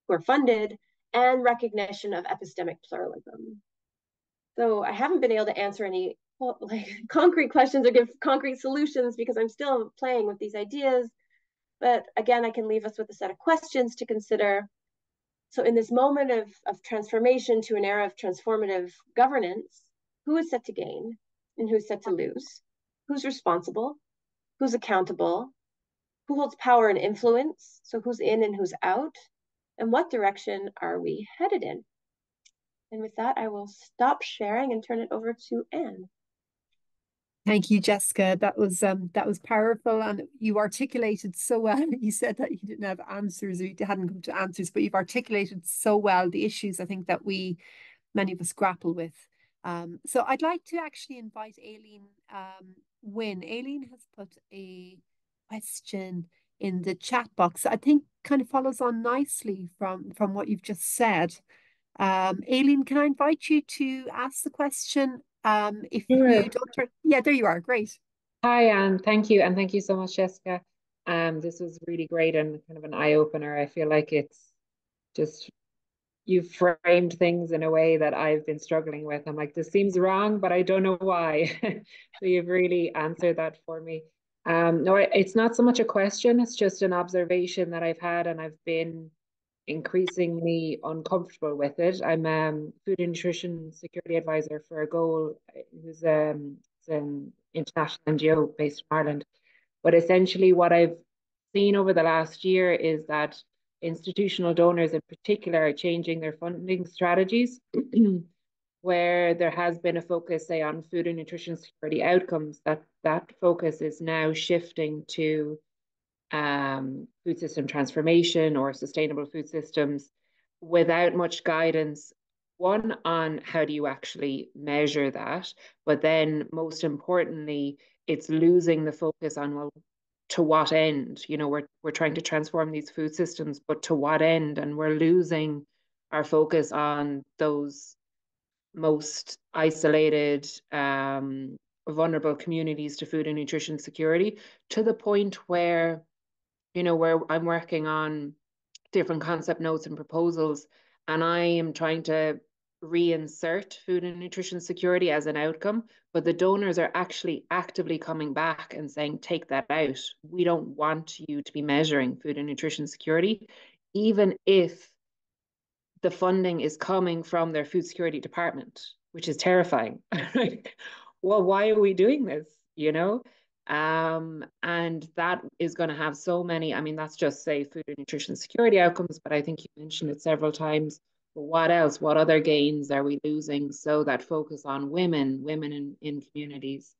who are funded, and recognition of epistemic pluralism. So I haven't been able to answer any concrete questions or give concrete solutions, because I'm still playing with these ideas. But again, I can leave us with a set of questions to consider. So in this moment of transformation to an era of transformative governance, who is set to gain and who's set to lose? Who's responsible? Who's accountable? Who holds power and influence? So who's in and who's out? And what direction are we headed in? And with that, I will stop sharing and turn it over to Anne. Thank you, Jessica. That was powerful, and you articulated so well. You said that you didn't have answers, or you hadn't come to answers, but you've articulated so well the issues I think that many of us grapple with. So I'd like to actually invite Aileen Wynne. Aileen has put a question in the chat box that I think kind of follows on nicely from what you've just said. Aileen, can I invite you to ask the question? If you don't turn, yeah, there you are. Great. Hi, Anne. Thank you. And thank you so much, Jessica. This was really great and kind of an eye-opener. I feel like it's just, you've framed things in a way that I've been struggling with. I'm like, this seems wrong, but I don't know why. So you've really answered that for me. No, it's not so much a question. It's just an observation that I've had, and I've been increasingly uncomfortable with it. I'm food and nutrition security advisor for a goal, who's an international NGO based in Ireland. But essentially what I've seen over the last year is that institutional donors in particular are changing their funding strategies where there has been a focus, say, on food and nutrition security outcomes, that focus is now shifting to food system transformation or sustainable food systems, without much guidance, one, on how do you actually measure that, but then most importantly, it's losing the focus on, well, to what end? You know, we're trying to transform these food systems, but to what end? And we're losing our focus on those most isolated, vulnerable communities to food and nutrition security, to the point where, you know, where I'm working on different concept notes and proposals, and I am trying to reinsert food and nutrition security as an outcome, but the donors are actually actively coming back and saying, take that out. We don't want you to be measuring food and nutrition security, even if the funding is coming from their food security department, which is terrifying. Well, why are we doing this? You know? And that is going to have so many, I mean, that's just, say, food and nutrition security outcomes, but I think you mentioned it several times. But what else? What other gains are we losing? So that focus on women in communities.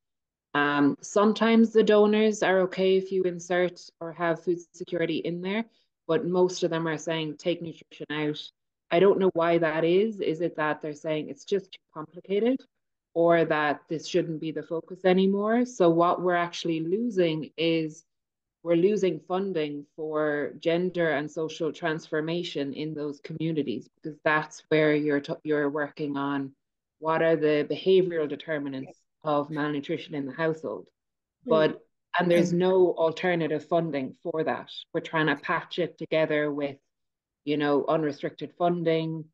Sometimes the donors are okay if you insert or have food security in there, but most of them are saying take nutrition out. I don't know why that is. Is it that they're saying it's just too complicated, or that this shouldn't be the focus anymore? So what we're actually losing is we're losing funding for gender and social transformation in those communities, because that's where you're working on what are the behavioral determinants of malnutrition in the household. But and there's no alternative funding for that. We're trying to patch it together with, you know, unrestricted funding,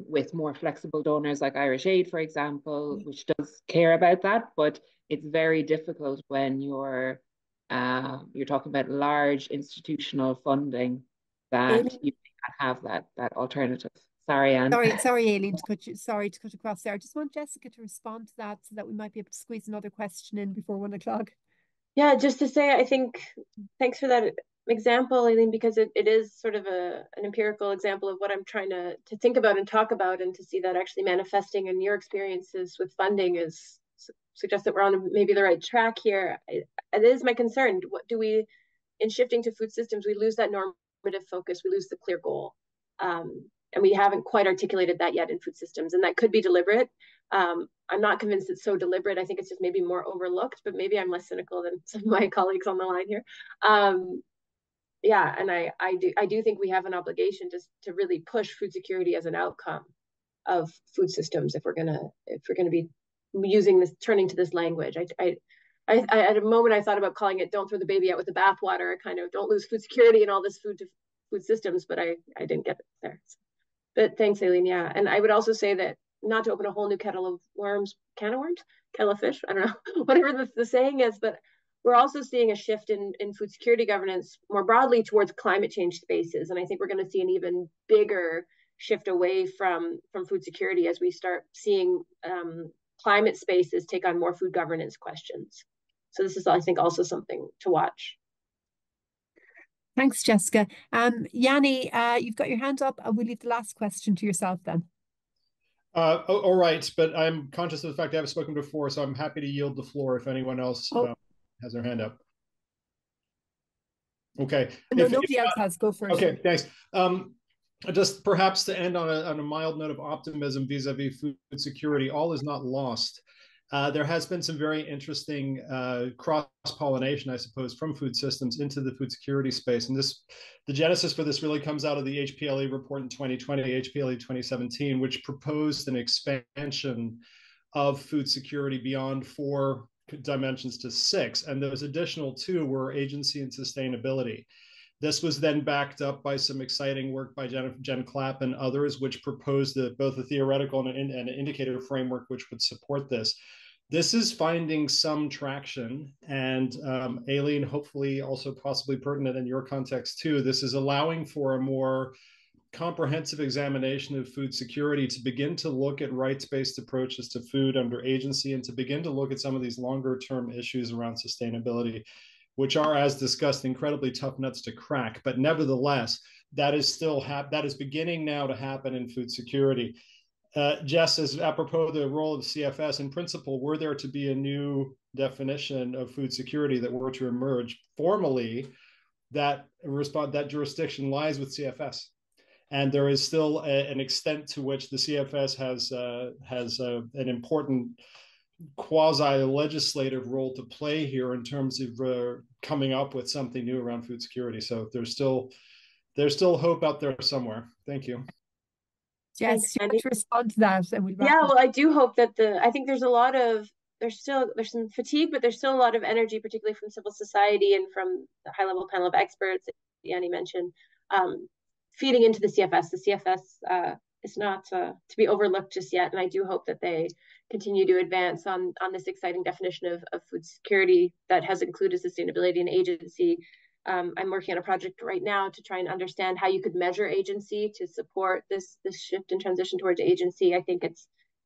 with more flexible donors like Irish Aid, for example, which does care about that. But it's very difficult when you're talking about large institutional funding that you can't have that alternative. Sorry, Anne. Sorry, Aileen, sorry to cut across there. I just want Jessica to respond to that so that we might be able to squeeze another question in before 1 o'clock. Yeah, just to say, I think, thanks for that example, Aileen, because it is sort of an empirical example of what I'm trying to think about and talk about, and to see that actually manifesting in your experiences with funding is suggests that we're on maybe the right track here. It is my concern. What do we, in shifting to food systems, we lose that normative focus, we lose the clear goal. And we haven't quite articulated that yet in food systems, and that could be deliberate. I'm not convinced it's so deliberate. I think it's just maybe more overlooked, but maybe I'm less cynical than some of my colleagues on the line here. Yeah, and I do think we have an obligation to really push food security as an outcome of food systems if we're gonna be using this, turning to this language. I at a moment I thought about calling it "Don't throw the baby out with the bathwater," kind of don't lose food security and all this food to food systems, but I didn't get it there. So. But thanks, Aileen. Yeah, and I would also say that, not to open a whole new kettle of fish, I don't know, whatever the saying is, but we're also seeing a shift in food security governance more broadly towards climate change spaces. And I think we're going to see an even bigger shift away from food security as we start seeing climate spaces take on more food governance questions. So this is, I think, also something to watch. Thanks, Jessica. Yanni, you've got your hand up. I will leave the last question to yourself then. All right, but I'm conscious of the fact I haven't spoken before, so I'm happy to yield the floor if anyone else has their hand up. Okay. No, nobody else has. Go first. Okay, thanks. Just perhaps to end on a mild note of optimism vis-a-vis food security, all is not lost. There has been some very interesting cross-pollination, I suppose, from food systems into the food security space. And the genesis for this really comes out of the HPLE report in 2020, HPLE 2017, which proposed an expansion of food security beyond 4 dimensions to 6. And those additional 2 were agency and sustainability. This was then backed up by some exciting work by Jen Clapp and others, which proposed both a theoretical and an indicator framework which would support this. This is finding some traction, and Aileen, hopefully also possibly pertinent in your context too, this is allowing for a more comprehensive examination of food security to begin to look at rights-based approaches to food under agency, and to begin to look at some of these longer-term issues around sustainability, which are, as discussed, incredibly tough nuts to crack. But nevertheless, that is beginning now to happen in food security. Jess, as apropos the role of CFS, in principle, were there to be a new definition of food security that were to emerge formally, that jurisdiction lies with CFS. And there is still an extent to which the CFS has an important quasi-legislative role to play here in terms of coming up with something new around food security. So there's still hope out there somewhere. Thank you. Jess, you have to respond to that. Yeah, well, I do hope that I think there's some fatigue, but there's still a lot of energy, particularly from civil society and from the high-level panel of experts that Yanni mentioned, feeding into the CFS. The CFS is not to be overlooked just yet, and I do hope that they continue to advance on this exciting definition of food security that has included sustainability and agency. I'm working on a project right now to try and understand how you could measure agency to support this shift and transition towards agency. I think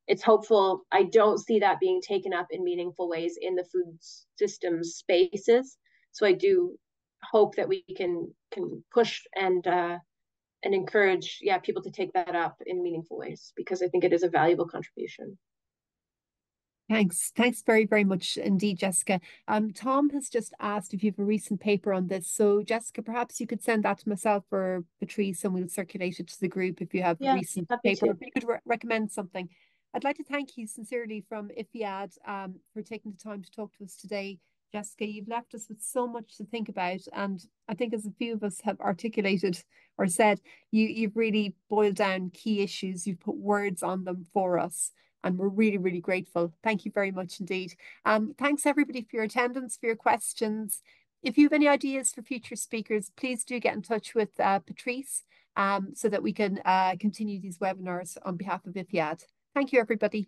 it's hopeful. I don't see that being taken up in meaningful ways in the food systems spaces. So I do hope that we can push and encourage, people to take that up in meaningful ways, because I think it is a valuable contribution. Thanks. Thanks very, very much indeed, Jessica. Tom has just asked if you have a recent paper on this. So, Jessica, perhaps you could send that to myself or Patrice, and we'll circulate it to the group if you have a recent paper. If you could recommend something. I'd like to thank you sincerely from IFIAD for taking the time to talk to us today. Jessica, you've left us with so much to think about. And I think as a few of us have articulated or said, you've really boiled down key issues. You've put words on them for us. And we're really, really grateful. Thank you very much indeed. Thanks everybody for your attendance, for your questions. If you have any ideas for future speakers, please do get in touch with Patrice so that we can continue these webinars on behalf of IFIAD. Thank you, everybody.